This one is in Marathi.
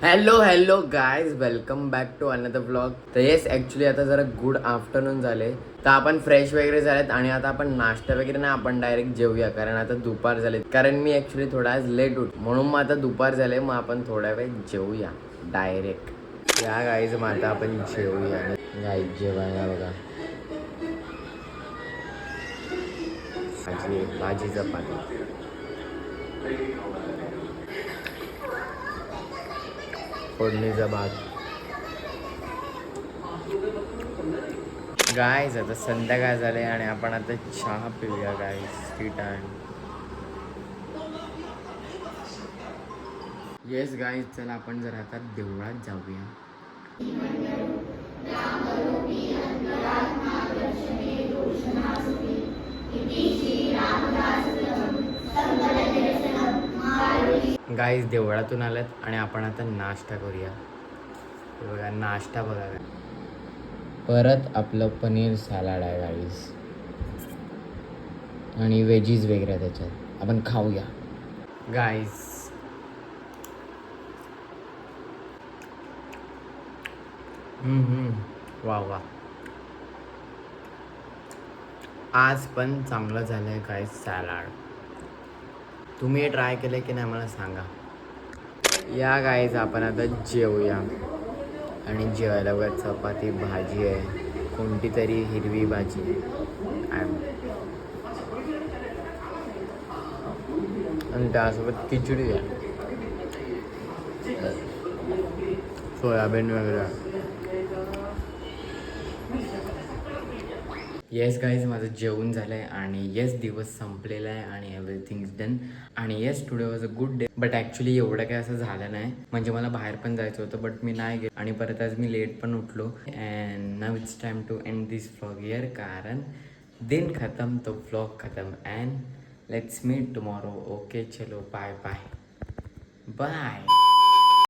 Hello guys, welcome back to another vlog. तर येस, ॲक्च्युली आता जरा गुड आफ्टरनून झाले. तर आपण फ्रेश वगैरे झालेत आणि आता आपण नाश्ता वगैरे ना आपण डायरेक्ट जेवूया, कारण आता दुपार झाले. कारण मी ॲक्च्युली थोडा आज लेट उठ, म्हणून मग आता दुपार झाले. मग आपण थोड्या वेळ जेवूया डायरेक्ट. या गाईज, मग आता आपण जेवूया. गाईज जेवायला बघा, भाजी चपाती, फोडणीचा भात. गाईज आता संध्याकाळ झाले आणि आपण आता चहा पिऊया guys. Tea time. Yes guys, चला आपण जरा आता देवळात जाऊया. गाईज देवळातून आल्यात आणि आपण आता नाश्ता करूया. हे बघा नाश्ता बघा. परत आपलं पनीर सॅलाड आहे गाईज, आणि वेजीज वगैरे त्याच्यात. आपण खाऊया गाईज. वा वा, आज पण चांगलं झालं आहे गाईज सॅलाड. तुम्ही हे ट्राय केलं की नाही मला सांगा. या गाईज आपण आता जेवूया. आणि जेवायला बघा चपाती भाजी आहे, कोणती तरी हिरवी भाजी आणि त्यासोबत खिचडी आहे, सोयाबीन वगैरे. येस गाईज, माझं जेवण झालं आहे आणि येस दिवस संपलेला आहे आणि एव्हरीथिंग इज डन. आणि yes today was a good day. But actually एवढं काय असं झालं नाही. म्हणजे मला बाहेर पण जायचं होतं, बट मी नाही गेलो. आणि परत आज मी लेट पण उठलो. And now it's time to end this vlog here, कारण दिन खतम तो व्लॉग खतम. And let's meet tomorrow. Okay, चलो बाय बाय बाय.